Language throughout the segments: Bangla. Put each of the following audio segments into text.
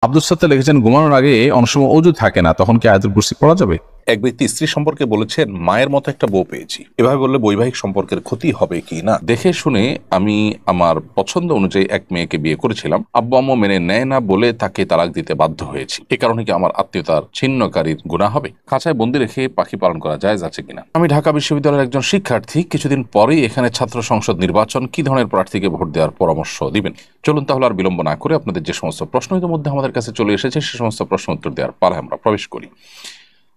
আব্দুল সাত্তার লিখেছেন, ঘুমানোর আগে অনেক সময় অজু থাকে না, তখন কি আয়াতুল কুরসি পড়া যাবে? এক ব্যক্তি স্ত্রী সম্পর্কে বলেছেন, মায়ের মতো একটা বউ পেয়েছি, এভাবে বললে বৈবাহিক সম্পর্কের ক্ষতি হবে কি না। দেখে শুনে আমি আমার পছন্দ অনুযায়ী এক মেয়েকে বিয়ে করেছিলাম, আব্বু আম্মু মেনে নেয় না বলে তাকে তালাক দিতে বাধ্য হয়েছি। এ কারণে কি আমার আত্মীয়তার ছিন্নকারীর গুনাহ হবে? খাঁচায় বন্দি রেখে পাখি পালন করা জায়েজ আছে কিনা? আমি ঢাকা বিশ্ববিদ্যালয়ের একজন শিক্ষার্থী, কিছুদিন পরেই এখানে ছাত্র সংসদ নির্বাচন, কি ধরনের প্রার্থীকে ভোট দেওয়ার পরামর্শ দিবেন? চলুন তাহলে আর বিলম্ব না করে আপনাদের যে সমস্ত প্রশ্ন ইতিমধ্যে আমাদের কাছে চলে এসেছে সে সমস্ত প্রশ্ন উত্তর দেওয়ার পালায় আমরা প্রবেশ করি।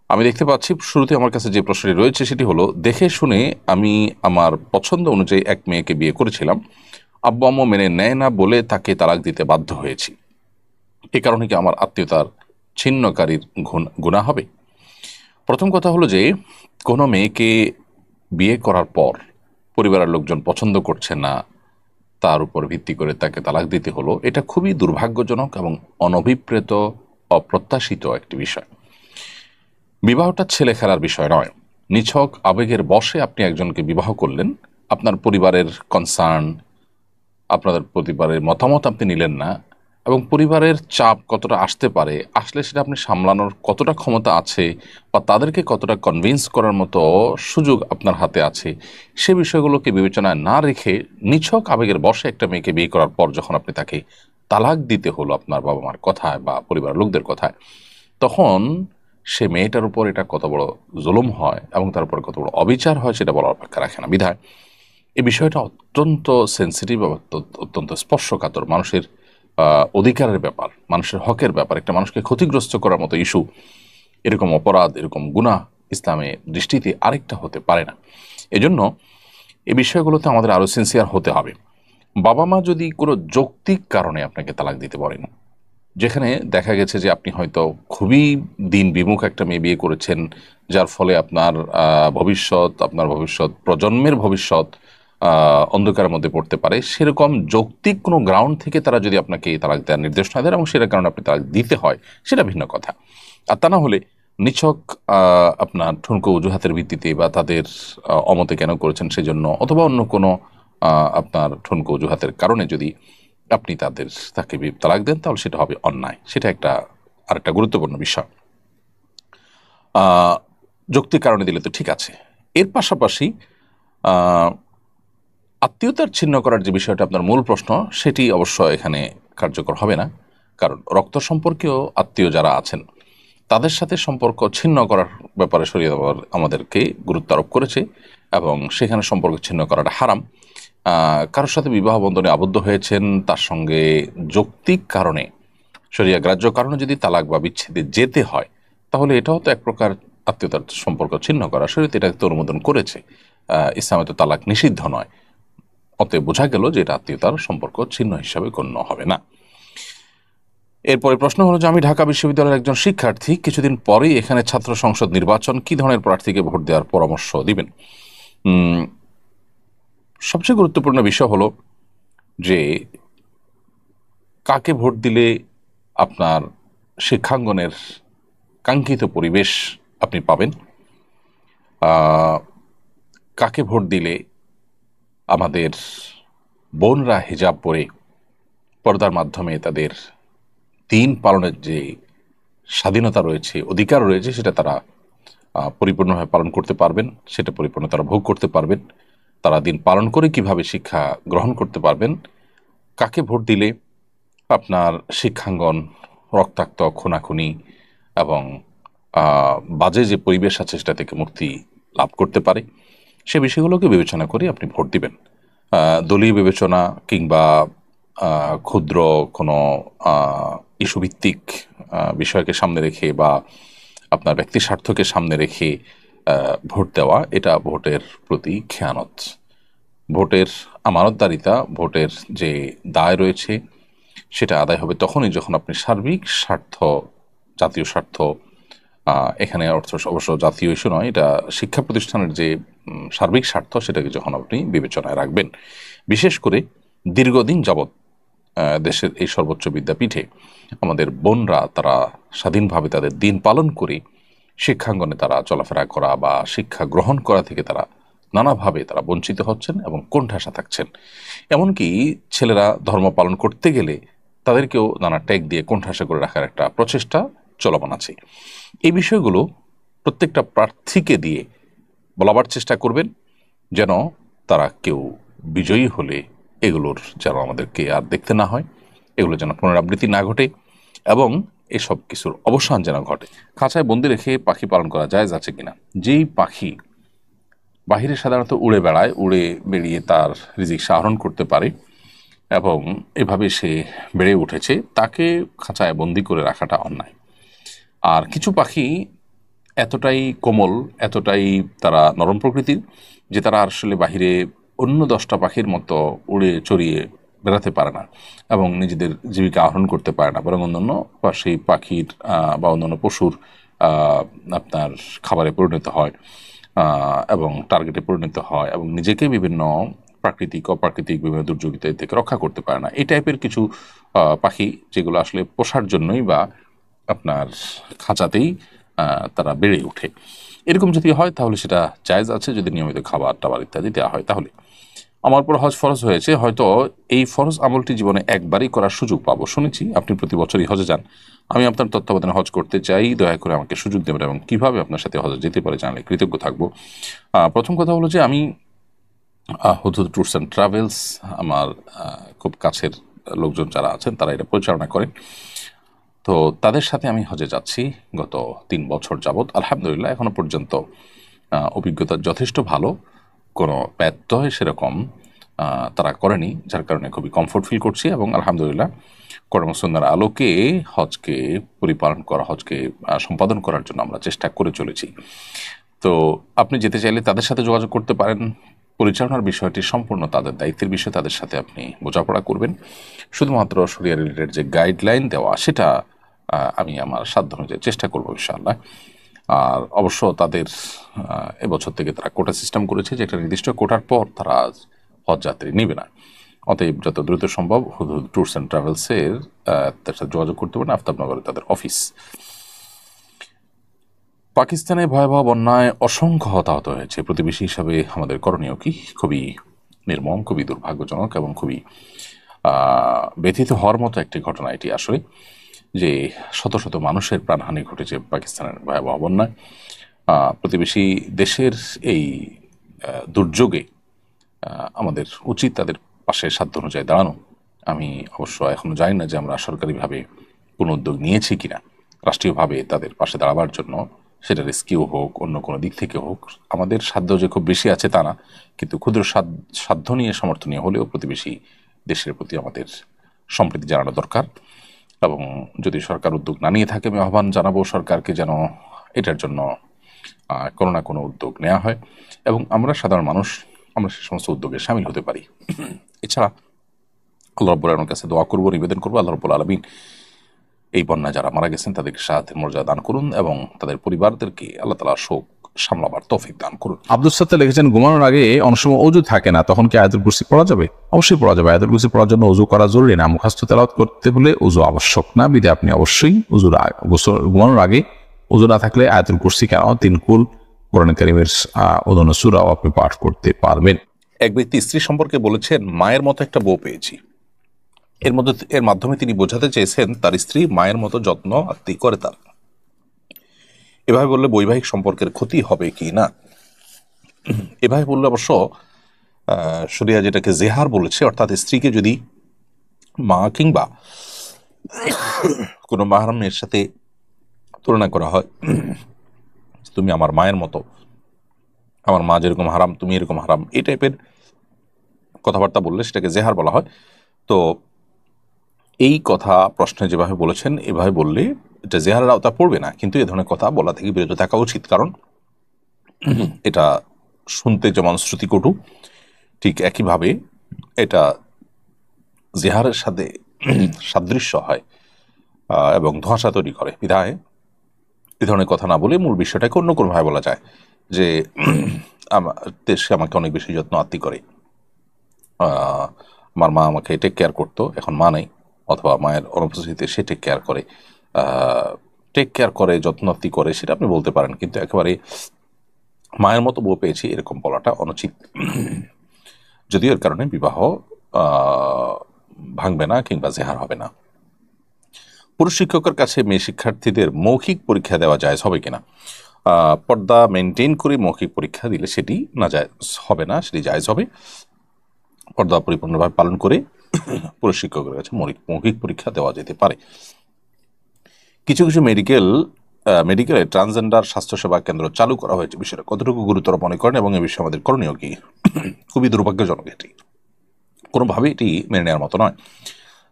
আমি দেখতে পাচ্ছি শুরুতে আমার কাছে যে প্রশ্নটি রয়েছে সেটি হলো, দেখে শুনে আমি আমার পছন্দ অনুযায়ী এক মেয়েকে বিয়ে করেছিলাম, আব্বু আম্মু মেনে নেয় না বলে তাকে তালাক দিতে বাধ্য হয়েছি। এ কারণে কি আমার আত্মীয়তার ছিন্নকারীর গুনাহ হবে? প্রথম কথা হলো যে, কোনো মেয়েকে বিয়ে করার পর পরিবারের লোকজন পছন্দ করছে না, তার উপর ভিত্তি করে তাকে তালাক দিতে হলো, এটা খুবই দুর্ভাগ্যজনক এবং অনভিপ্রেত, অপ্রত্যাশিত একটি বিষয়। বিবাহটা ছেলে খেলার বিষয় নয়। নিছক আবেগের বশে আপনি একজনকে বিবাহ করলেন, আপনার পরিবারের কনসার্ন, আপনাদের পরিবারের মতামত আপনি নিলেন না, এবং পরিবারের চাপ কতটা আসতে পারে, আসলে সেটা আপনি সামলানোর কতটা ক্ষমতা আছে বা তাদেরকে কতটা কনভিন্স করার মতো সুযোগ আপনার হাতে আছে, সে বিষয়গুলোকে বিবেচনায় না রেখে নিছক আবেগের বশে একটা মেয়েকে বিয়ে করার পর যখন আপনি তাকে তালাক দিতে হলো আপনার বাবা মার কথায় বা পরিবারের লোকদের কথায়, তখন সে মেয়েটার উপর এটা কত বড় জুলুম হয় এবং তার উপর কত বড় অবিচার হয় সেটা বলার অপেক্ষা রাখে না। বিধায় এই বিষয়টা অত্যন্ত সেন্সিটিভ এবং অত্যন্ত স্পর্শকাতর, মানুষের অধিকারের ব্যাপার, মানুষের হকের ব্যাপার, একটা মানুষকে ক্ষতিগ্রস্ত করার মতো ইস্যু। এরকম অপরাধ, এরকম গুনাহ ইসলামের দৃষ্টিতে আরেকটা হতে পারে না। এজন্য এই বিষয়গুলোতে আমাদের আরও সিনসিয়ার হতে হবে। বাবা মা যদি কোনো যৌক্তিক কারণে আপনাকে তালাক দিতে পারেন, যেখানে দেখা গেছে যে আপনি হয়তো খুবই দিন বিমুখ একটা মেয়ে বিয়ে করেছেন, যার ফলে আপনার ভবিষ্যৎ প্রজন্মের ভবিষ্যৎ অন্ধকারের মধ্যে পড়তে পারে, সেরকম যৌক্তিক কোনো গ্রাউন্ড থেকে তারা যদি আপনাকে তালাক দেওয়ার নির্দেশনা দেন এবং সেটার কারণে আপনি তালাক দিতে হয়, সেটা ভিন্ন কথা। আর তা না হলে নিছক আপনার ঠুনকো অজুহাতের ভিত্তিতে বা তাদের অমতে কেন করেছেন সেজন্য, অথবা অন্য কোনো আপনার ঠুনকো অজুহাতের কারণে যদি আপনি তাকে তালাক দেন, তাহলে সেটা হবে অন্যায়। সেটা আরেকটা গুরুত্বপূর্ণ বিষয়। যৌক্তিক কারণে দিলে তো ঠিক আছে। এর পাশাপাশি আত্মীয়তার ছিন্ন করার যে বিষয়টা আপনার মূল প্রশ্ন, সেটি অবশ্য এখানে কার্যকর হবে না। কারণ রক্ত সম্পর্কেও আত্মীয় যারা আছেন তাদের সাথে সম্পর্ক ছিন্ন করার ব্যাপারে শরীয়ত আমাদেরকে গুরুত্ব আরোপ করেছে এবং সেখানে সম্পর্ক ছিন্ন করাটা হারাম। কারোর সাথে বিবাহ বন্ধনে আবদ্ধ হয়েছেন, তার সঙ্গে যৌক্তিক কারণে, শরিয়া গ্রাহ্য কারণে যদি তালাক বা বিচ্ছেদে যেতে হয়, তাহলে এটাও তো এক প্রকার আত্মীয়তার সম্পর্ক ছিন্ন করা। শরীয়ত এটাকে তো অনুমোদন করেছে। ইসলামে তো তালাক নিষিদ্ধ নয়। অতএব বোঝা গেল যে এটা আত্মীয়তার সম্পর্ক ছিন্ন হিসাবে গণ্য হবে না। এরপরে প্রশ্ন হলো যে, আমি ঢাকা বিশ্ববিদ্যালয়ের একজন শিক্ষার্থী, কিছুদিন পরেই এখানে ছাত্র সংসদ নির্বাচন, কি ধরনের প্রার্থীকে ভোট দেওয়ার পরামর্শ দিবেন? সবচেয়ে গুরুত্বপূর্ণ বিষয় হলো যে, কাকে ভোট দিলে আপনার শিক্ষাঙ্গনের কাঙ্ক্ষিত পরিবেশ আপনি পাবেন, কাকে ভোট দিলে আমাদের বোনরা হিজাব পরে পর্দার মাধ্যমে তাদের দিন পালনের যে স্বাধীনতা রয়েছে, অধিকার রয়েছে, সেটা তারা পরিপূর্ণভাবে পালন করতে পারবেন, সেটা পরিপূর্ণ তারা ভোগ করতে পারবেন, তারা দিন পালন করে কিভাবে শিক্ষা গ্রহণ করতে পারবেন, কাকে ভোট দিলে আপনার শিক্ষাঙ্গন রক্তাক্ত, খুনাখুনি এবং বাজে যে পরিবেশ আছে সেটা থেকে মুক্তি লাভ করতে পারে, সে বিষয়গুলোকে বিবেচনা করে আপনি ভোট দিবেন। দলীয় বিবেচনা কিংবা ক্ষুদ্র কোনো ইস্যুভিত্তিক বিষয়কে সামনে রেখে বা আপনার ব্যক্তি স্বার্থকে সামনে রেখে ভোট দেওয়া, এটা ভোটের প্রতি খেয়ানত। ভোটের আমানতদারিতা, ভোটের যে দায় রয়েছে, সেটা আদায় হবে তখনই যখন আপনি সার্বিক স্বার্থ, জাতীয় স্বার্থ, এখানে অবশ্য জাতীয় ইস্যু নয়, এটা শিক্ষা প্রতিষ্ঠানের যে সার্বিক স্বার্থ, সেটাকে যখন আপনি বিবেচনায় রাখবেন। বিশেষ করে দীর্ঘদিন যাবৎ দেশের এই সর্বোচ্চ বিদ্যাপীঠে আমাদের বোনরা তারা স্বাধীনভাবে তাদের দিন পালন করে শিক্ষাঙ্গনে তারা চলাফেরা করা বা শিক্ষা গ্রহণ করা থেকে তারা নানাভাবে তারা বঞ্চিত হচ্ছেন এবং কোণঠাসা থাকছেন। এমনকি ছেলেরা ধর্ম পালন করতে গেলে তাদেরকেও নানা ট্যাগ দিয়ে কোণঠাসা করে রাখার একটা প্রচেষ্টা চলমান আছে। এই বিষয়গুলো প্রত্যেকটা প্রার্থীকে দিয়ে বলাবার চেষ্টা করবেন, যেন তারা কেউ বিজয়ী হলে এগুলোর যেন আমাদেরকে আর দেখতে না হয়, এগুলো যেন পুনরাবৃত্তি না ঘটে এবং এসব কিছুর অবসান যেন ঘটে। খাঁচায় বন্দি রেখে পাখি পালন করা জায়েজ আছে কিনা? যেই পাখি বাহিরে সাধারণত উড়ে বেড়ায়, উড়ে বেরিয়ে তার রিজিক আহরণ করতে পারে এবং এভাবে সে বেড়ে উঠেছে, তাকে খাঁচায় বন্দি করে রাখাটা অন্যায়। আর কিছু পাখি এতটাই কোমল, এতটাই তারা নরম প্রকৃতির যে তারা আসলে বাহিরে অন্য 10টা পাখির মতো উড়ে চড়িয়ে বেড়াতে পারে না এবং নিজেদের জীবিকা আহরণ করতে পারে না, বরং অন্যান্য বা সেই পাখির বা অন্যান্য পশুর আপনার খাবারে পরিণত হয় এবং টার্গেটে পরিণত হয় এবং নিজেকে বিভিন্ন প্রাকৃতিক অপ্রাকৃতিক বিভিন্ন দুর্যোগিতা থেকে রক্ষা করতে পারে না। এই টাইপের কিছু পাখি যেগুলো আসলে পোষার জন্যই বা আপনার খাঁচাতেই তারা বেড়ে ওঠে, এরকম যদি হয় তাহলে সেটা জায়েজ আছে, যদি নিয়মিত খাবার টাবার ইত্যাদি দেওয়া হয়। তাহলে আমার উপর হজ ফরজ হয়েছে, হয়তো এই ফরজ আমলটি জীবনে একবারই করার সুযোগ পাবো। শুনেছি আপনি প্রতি বছরই হজে যান, আমি আপনার তত্ত্বাবধানে হজ করতে চাই, দয়া করে আমাকে সুযোগ দেবেন এবং কিভাবে আপনার সাথে হজে যেতে পারে জানলে কৃতজ্ঞ থাকবো। প্রথম কথা হলো যে আমি হুদহুদ ট্যুরস অ্যান্ড ট্রাভেলস, আমার খুব কাছের লোকজন যারা আছেন তারা এটা পরিচালনা করেন, তো তাদের সাথে আমি হজে যাচ্ছি গত 3 বছর যাবৎ। আলহামদুলিল্লাহ এখনো পর্যন্ত অভিজ্ঞতা যথেষ্ট ভালো, কোনো ব্যত্যয় সেরকম তারা করেনি, যার কারণে খুবই কমফোর্ট ফিল করছি এবং আলহামদুলিল্লাহ কর্মসন্ন্যার আলোকে হজকে পরিপালন করা, হজকে সম্পাদন করার জন্য আমরা চেষ্টা করে চলেছি। তো আপনি যেতে চাইলে তাদের সাথে যোগাযোগ করতে পারেন। পরিচালনার বিষয়টি সম্পূর্ণ তাদের দায়িত্বের বিষয়, তাদের সাথে আপনি বোঝাপড়া করবেন। শুধুমাত্র শরিয়া রিলেটেড যে গাইডলাইন দেওয়া সেটা আমি আমার সাধ্য অনুযায়ী চেষ্টা করবো ইনশাআল্লাহ। আর অবশ্য তাদের এবছর থেকে তারা কোটা সিস্টেম করেছে, যে একটা নির্দিষ্ট কোটার পর তারা হজ যাত্রী নেবে না। অতএব যত দ্রুত সম্ভব হুদহুদ ট্যুরস অ্যান্ড ট্রাভেলসের তার সাথে যোগাযোগ করতে পারেন, আফতাবনগরে তাদের অফিস। পাকিস্তানে ভয়াবহ বন্যায় অসংখ্য হতাহত হয়েছে, প্রতিবেশী হিসাবে আমাদের করণীয় কি? খুবই নির্মম, খুবই দুর্ভাগ্যজনক এবং খুবই ব্যথিত হওয়ার মতো একটি ঘটনা এটি আসলে, যে শত শত মানুষের প্রাণহানি ঘটেছে পাকিস্তানের ভয়াবহ বন্যায়। প্রতিবেশী দেশের এই দুর্যোগে আমাদের উচিত তাদের পাশে সাধ্য অনুযায়ী দাঁড়ানো। আমি অবশ্য এখনো জানি না যে আমরা সরকারিভাবে কোনো উদ্যোগ নিয়েছি কিনা রাষ্ট্রীয়ভাবে তাদের পাশে দাঁড়াবার জন্য, সেটা রেস্কিউ হোক অন্য কোনো দিক থেকে হোক। আমাদের সাধ্য যে খুব বেশি আছে তা না, কিন্তু ক্ষুদ্র সাধ্য নিয়ে সামর্থ্য নিয়ে হলেও প্রতিবেশী দেশের প্রতি আমাদের সম্প্রীতি জানানো দরকার। এবং যদি সরকার উদ্যোগ না নিয়ে থাকে, আমি আহ্বান জানাবো সরকারকে যেন এটার জন্য কোনো না কোনো উদ্যোগ নেওয়া হয় এবং আমরা সাধারণ মানুষ আমরা সে সমস্ত উদ্যোগে সামিল হতে পারি। এছাড়া আল্লাহ রাব্বুল আলামিনের কাছে দোয়া করবো, নিবেদন করবো, আল্লাহ রাব্বুল আলামিন এই বন্যায় যারা মারা গেছেন তাদেরকে শাহাদাতের মর্যাদা দান করুন এবং তাদের পরিবারদেরকে আল্লাহ তাআলা শোক সামলাবার তৌফিক দান করুন। আব্দুল সাত্তার লিখেছেন, ঘুমানোর আগে অনেক সময় অজু থাকে না, তখন কি আয়াতুল কুরসি পড়া যাবে? অবশ্যই পড়া যাবে। আয়াতুল কুরসি পড়ার জন্য অজু করা জরুরি না, মুখস্থ তেলাওয়াত করতে হলে অজু আবশ্যক না, বিধে আপনি অবশ্যই ঘুমানোর আগে অজু না থাকলে আয়াতুল কুরসি কেন 3 কুল কোরআন কারীমের অন্যান্য সূরাও আপনি পাঠ করতে পারবেন। এক ব্যক্তি স্ত্রী সম্পর্কে বলেছেন, মায়ের মতো একটা বউ পেয়েছি। এর মাধ্যমে তিনি বোঝাতে চেয়েছেন তার স্ত্রী মায়ের মতো যত্ন আত্মি করে তার। এভাবে বললে বৈবাহিক সম্পর্কের ক্ষতি হবে কি না? এভাবে বললে অবশ্য শরিয়া যেটাকে জেহার বলেছে, অর্থাৎ স্ত্রীকে যদি মা কিংবা কোনো মাহরামের সাথে তুলনা করা হয়, তুমি আমার মায়ের মতো, আমার মা যেরকম হারাম তুমি এরকম হারাম, এই টাইপের কথাবার্তা বললে সেটাকে জেহার বলা হয়। তো এই কথা প্রশ্নে যেভাবে বলেছেন এভাবে বললে এটা জেহারের আওতা পড়বে না, কিন্তু এ ধরনের কথা বলা থেকে বিরত থাকা উচিত, কারণ এটা শুনতে যেমন শ্রুতিকটু, ঠিক একইভাবে এটা জেহারের সাথে সাদৃশ্য হয় এবং ধোঁয়াশা তৈরি করে। বিধায় এ ধরনের কথা না বলে মূল বিষয়টাকে অন্য কোনোভাবে বলা যায় যে সে আমাকে অনেক বেশি যত্ন আত্মি করে, আমার মা আমাকে টেক কেয়ার করতো, এখন মা নেই, অথবা মায়ের অনুপস্থিতিতে সে টেক কেয়ার করে যত্নাত্তি করে, সেটা আপনি বলতে পারেন, কিন্তু একেবারে মায়ের মতো বউ পেয়েছি এরকম বলাটা অনুচিত। যদিও এর কারণে বিবাহ ভাঙবে না কিংবা জেহার হবে না। পুরুষ শিক্ষকের কাছে মেয়ে শিক্ষার্থীদের মৌখিক পরীক্ষা দেওয়া যায় হবে কিনা? পর্দা মেনটেন করে মৌখিক পরীক্ষা দিলে সেটি না জায়েজ হবে না, সেটি জায়েজ হবে। পর্দা পরিপূর্ণভাবে পালন করে পুরুষ শিক্ষকের কাছে মৌখিক পরীক্ষা দেওয়া যেতে পারে। কিছু কিছু মেডিকেলে ট্রান্সজেন্ডার স্বাস্থ্যসেবা কেন্দ্র চালু করা হয়েছে, বিষয়টা কতটুকু গুরুতর মনে করেন এবং এই বিষয়ে আমাদের করণীয় কি? খুবই দুর্ভাগ্যজনক, এটি কোনোভাবেই এটি মেনে নেওয়ার মতো নয়।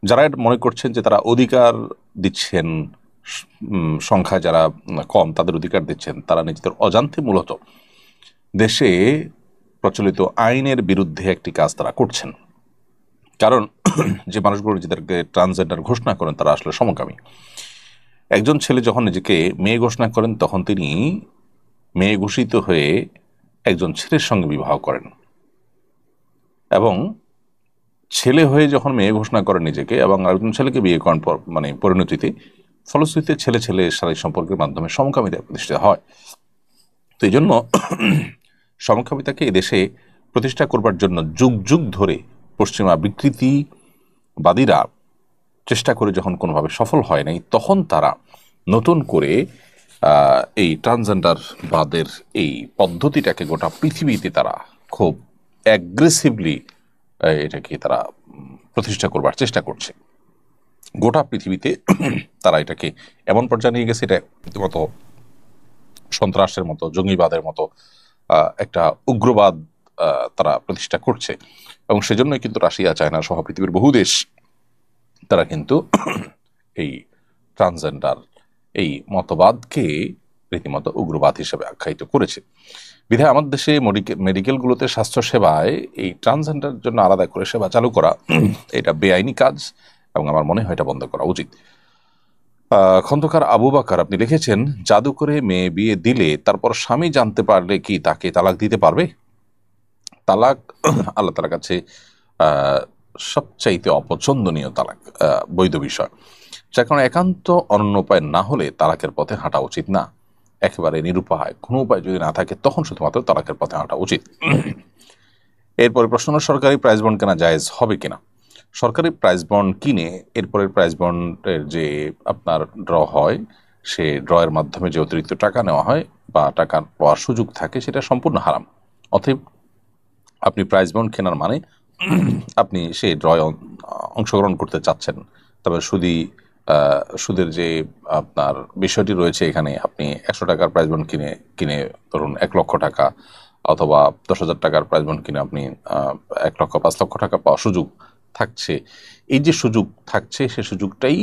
যারা মনে করছেন যে তারা অধিকার দিচ্ছেন, সংখ্যায় যারা কম তাদের অধিকার দিচ্ছেন, তারা নিজেদের অজান্তে মূলত দেশে প্রচলিত আইনের বিরুদ্ধে একটি কাজ তারা করছেন। কারণ যে মানুষগুলো নিজেদেরকে ট্রান্সজেন্ডার ঘোষণা করেন তারা আসলে সমকামী। একজন ছেলে যখন নিজেকে মেয়ে ঘোষণা করেন তখন তিনি মেয়ে ঘোষিত হয়ে একজন ছেলের সঙ্গে বিবাহ করেন, এবং ছেলে হয়ে যখন মেয়ে ঘোষণা করেন নিজেকে এবং আরেকজন ছেলেকে বিয়ে করেন মানে পরিণতিতে, ফলশ্রুতিতে ছেলে ছেলে শারীরিক সম্পর্কের মাধ্যমে সমকামিতা প্রতিষ্ঠিত হয়। তো এই জন্য সমকামিতাকে এদেশে প্রতিষ্ঠা করবার জন্য যুগ যুগ ধরে পশ্চিমা বিকৃতিবাদীরা চেষ্টা করে যখন কোনোভাবে সফল হয় নাই, তখন তারা নতুন করে এই ট্রান্সজেন্ডার বাদের এই পদ্ধতিটাকে গোটা পৃথিবীতে তারা খুব অ্যাগ্রেসিভলি এটাকে তারা প্রতিষ্ঠা করবার চেষ্টা করছে। গোটা পৃথিবীতে তারা এটাকে এমন পর্যায়ে নিয়ে গেছে, এটা রীতিমতো সন্ত্রাসের মতো, জঙ্গিবাদের মতো একটা উগ্রবাদ তারা প্রতিষ্ঠা করছে। এবং সেজন্যই কিন্তু রাশিয়া, চায়না সহ পৃথিবীর বহু দেশ তারা কিন্তু এই ট্রান্সজেন্ডার এই মতবাদকে রীতিমতো উগ্রবাদ হিসেবে আখ্যায়িত করেছে। বিধায় আমাদের দেশে মেডিকেলগুলোতে স্বাস্থ্যসেবায় এই ট্রান্সজেন্ডার জন্য আলাদা করে সেবা চালু করা এটা বেআইনি কাজ, এবং আমার মনে হয় এটা বন্ধ করা উচিত। খন্দকার আবু বাকার, আপনি লিখেছেন, জাদু করে মেয়ে বিয়ে দিলে তারপর স্বামী জানতে পারলে কি তাকে তালাক দিতে পারবে? তালাক আল্লাহ তাআলার কাছে সবচাইতে অপছন্দনীয় তালাক, বৈধ বিষয়, যার কারণে একান্ত অনন্য উপায় না হলে তালাকের পথে হাঁটা উচিত না। একেবারে নিরুপায় কোনো উপায় যদি না থাকে তখন শুধুমাত্র তালাকের পথে হাঁটা উচিত। এরপরে প্রশ্ন হলো, সরকারি প্রাইজ বন্ড কেনা জায়েজ হবে কিনা? সরকারি প্রাইজ বন্ড কিনে এরপরের প্রাইজ বন্ডের যে আপনার ড্র হয়, সে ড্রয়ের মাধ্যমে যে অতিরিক্ত টাকা নেওয়া হয় বা টাকা পাওয়ার সুযোগ থাকে, সেটা সম্পূর্ণ হারাম। অতএব আপনি প্রাইজ বন্ড কেনার মানে আপনি সেই ড্রয়ে অংশগ্রহণ করতে চাচ্ছেন, তবে সুদের যে আপনার বিষয়টি রয়েছে এখানে, আপনি 100 টাকার প্রাইজ বন্ড কিনে ধরুন 1 লক্ষ টাকা, অথবা 10,000 টাকার প্রাইজ বন্ড কিনে আপনি 1 লক্ষ 5 লক্ষ টাকা পাওয়ার সুযোগ থাকছে। এই যে সুযোগ থাকছে, সে সুযোগটাই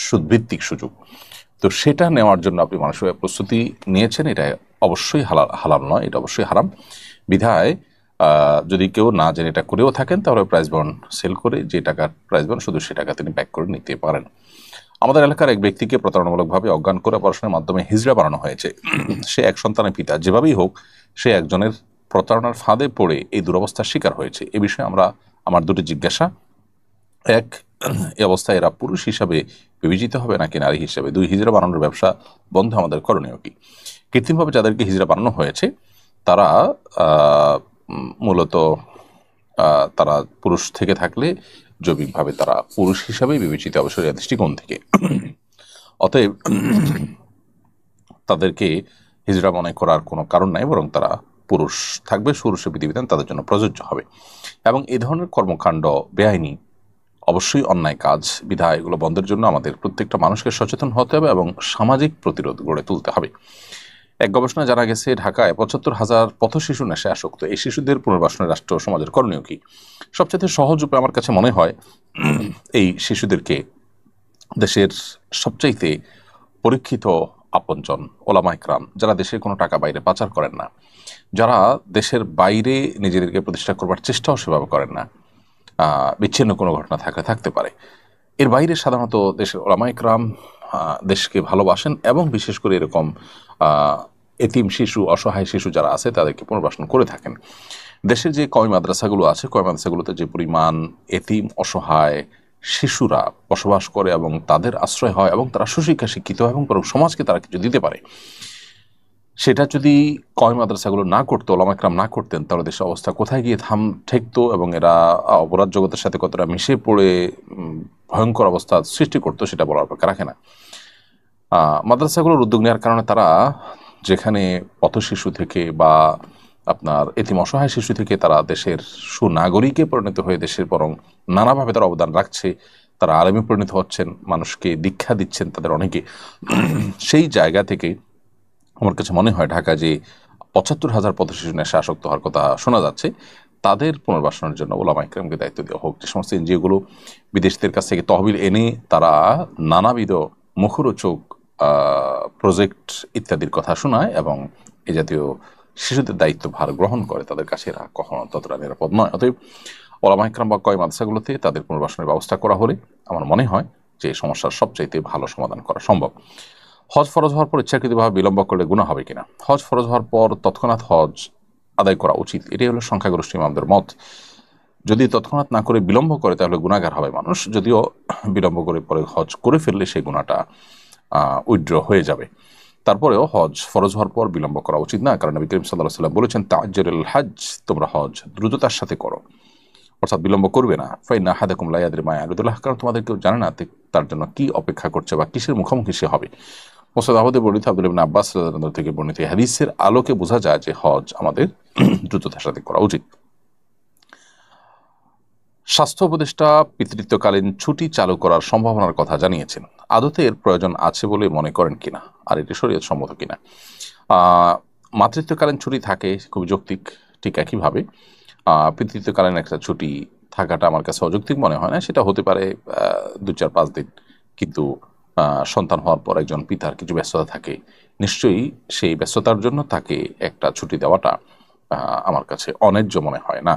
সুদভিত্তিক সুযোগ। তো সেটা নেওয়ার জন্য আপনি মানসিক প্রস্তুতি নিয়েছেন, এটা অবশ্যই হালাল নয়, এটা অবশ্যই হারাম। বিধায় যদি কেউ না জেনে এটা করেও থাকেন, তাহলে প্রাইজ বন্ড সেল করে যে টাকার প্রাইজ বন্ড শুধু সে টাকা তিনি ব্যাক করে নিতে পারেন। আমাদের এলাকার এক ব্যক্তিকে প্রতারণামূলকভাবে অজ্ঞান করে অপারেশনের মাধ্যমে হিজড়া বানানো হয়েছে। সে এক সন্তানের পিতা, যেভাবেই হোক সে একজনের প্রতারণার ফাঁদে পড়ে এই দুরবস্থার শিকার হয়েছে। এ বিষয়ে আমার দুটি জিজ্ঞাসা। এক, এই অবস্থায় এরা পুরুষ হিসাবে বিবেচিত হবে নাকি নারী হিসাবে? 2, হিজড়া বানানোর ব্যবসা বন্ধ আমাদের করণীয় কি? কৃত্রিমভাবে যাদেরকে হিজড়া বানানো হয়েছে তারা মূলত তারা পুরুষ থেকে থাকলে জৈবিকভাবে তারা পুরুষ হিসাবে বিবেচিত হবে শরীয়তের দৃষ্টিকোণ থেকে। অতএব তাদেরকে হিজড়া মনে করার কোনো কারণ নাই, বরং তারা পুরুষ থাকবে, পুরুষের বিধিবিধান তাদের জন্য প্রযোজ্য হবে। এবং এই ধরনের কর্মকাণ্ড বেআইনি, অবশ্যই অন্যায় কাজ। বিধায় এগুলো বন্ধের জন্য আমাদের প্রত্যেকটা মানুষকে সচেতন হতে হবে এবং সামাজিক প্রতিরোধ গড়ে তুলতে হবে। এক গবেষণা জানা গেছে, ঢাকায় 75,000 পথ শিশু নেশায় আসক্ত। এই শিশুদের পুনর্বাসনে রাষ্ট্র সমাজের করণীয় কি? সবচেয়ে সহজ উপায় আমার কাছে মনে হয়, এই শিশুদেরকে দেশের সবচাইতে পরীক্ষিত আপনজন ওলামা ইকরাম, যারা দেশের কোনো টাকা বাইরে পাচার করেন না, যারা দেশের বাইরে নিজেদেরকে প্রতিষ্ঠা করবার চেষ্টাও সেভাবে করেন না, বিচ্ছিন্ন কোনো ঘটনা থাকতে পারে, এর বাইরে সাধারণত দেশের ওলামা ইকরাম দেশকে ভালোবাসেন এবং বিশেষ করে এরকম এতিম শিশু, অসহায় শিশু যারা আছে তাদেরকে পুনর্বাসন করে থাকেন। দেশের যে কওমি মাদ্রাসাগুলো আছে, কওমি মাদ্রাসাগুলোতে যে পরিমাণ এতিম অসহায় শিশুরা বসবাস করে এবং তাদের আশ্রয় হয় এবং তারা সুশিক্ষা শিক্ষিত হয় এবং সমাজকে তারা কিছু দিতে পারে, সেটা যদি কয় মাদ্রাসাগুলো না করতো, ওলামা একরাম না করতেন, তাহলে দেশের অবস্থা কোথায় গিয়ে ঠেকতো এবং এরা অপরাধ জগতের সাথে কতটা মিশে পড়ে ভয়ঙ্কর অবস্থা সৃষ্টি করতো সেটা বলার অপেক্ষা রাখে না। মাদ্রাসাগুলোর উদ্যোগ নেওয়ার কারণে তারা যেখানে পথ শিশু থেকে বা আপনার এতিম অসহায় শিশু থেকে তারা দেশের সুনাগরিকে পরিণত হয়ে দেশের বরং নানাভাবে তারা অবদান রাখছে, তারা আলেমে পরিণত হচ্ছেন, মানুষকে দীক্ষা দিচ্ছেন তাদের অনেকে। সেই জায়গা থেকে আমার কাছে মনে হয় ঢাকা যে ৭৫,০০০ পথ শিশু নেশা আসক্ত হওয়ার কথা শোনা যাচ্ছে, তাদের পুনর্বাসনের জন্য ওলামা ইকরামকে দায়িত্ব দেওয়া হোক। যে সমস্ত এনজিওগুলো বিদেশিদের কাছ থেকে তহবিল এনে তারা নানাবিধ মুখরোচক প্রজেক্ট ইত্যাদির কথা শোনায় এবং এই জাতীয় শিশুদের দায়িত্ব ভার গ্রহণ করে, তাদের কাছে এরা কখনো ততটা নিরাপদ নয়। অতএব ওলামা ইকরাম বা কয় মাদ্রাসাগুলোতে তাদের পুনর্বাসনের ব্যবস্থা করা হলে আমার মনে হয় যে এই সমস্যার সবচাইতে ভালো সমাধান করা সম্ভব। হজ ফরজ হওয়ার পর ইচ্ছাকৃতভাবে বিলম্ব করলে গুনাহ হবে কিনা? হজ ফরজ হওয়ার পর তৎক্ষণাৎ হজ আদায় করা উচিত, এটাই হলো সংখ্যাগরিষ্ঠ ইমামদের মত। যদি তৎক্ষণাৎ না করে বিলম্ব করে তাহলে গুনাহগার হবে মানুষ, যদিও বিলম্ব করে পরে হজ করে ফেললে সেই গুনাহটা উইথড্র হয়ে যাবে। তারপরেও হজ ফরজ হওয়ার পর বিলম্ব করা উচিত না, কারণ নবী করিম সাল্লাল্লাহু আলাইহি ওয়াসাল্লাম বলেছেন তা'জ্জালুল হজ, তোমরা হজ দ্রুততার সাথে করো, অর্থাৎ বিলম্ব করবে না। ফাইন্না আহাদাকুম লা ইয়াদরি মা ইয়ারুদুল্লাহ, কারণ তোমাদের কেউ জানে না তার জন্য কি অপেক্ষা করছে বা কিসের মুখোমুখি সে হবে। মুসনাদ আহমদে বর্ণিত আব্দুল্লাহ ইবনে আব্বাস রাদিয়াল্লাহু আনহু থেকে বর্ণিত হাদিসের আলোকে বোঝা যায় যে হজ আমাদের দ্রুততার সাথে করা উচিত। স্বাস্থ্য উপদেষ্টা পিতৃত্বকালীন ছুটি চালু করার সম্ভাবনার কথা জানিয়েছেন, আদতে এর প্রয়োজন আছে বলে মনে করেন কিনা, আর এটি শরীয়ত সম্মত কিনা? মাতৃত্বকালীন ছুটি থাকে খুব যৌক্তিক, ঠিক একইভাবে পিতৃত্বকালীন একটা ছুটি থাকাটা আমার কাছে অযৌক্তিক মনে হয় না। সেটা হতে পারে 2-4-5 দিন, কিন্তু সন্তান হওয়ার পর একজন পিতার কিছু ব্যস্ততা থাকে, নিশ্চয়ই সেই ব্যস্ততার জন্য তাকে একটা ছুটি দেওয়াটা আমার কাছে অন্যায্য মনে হয় না।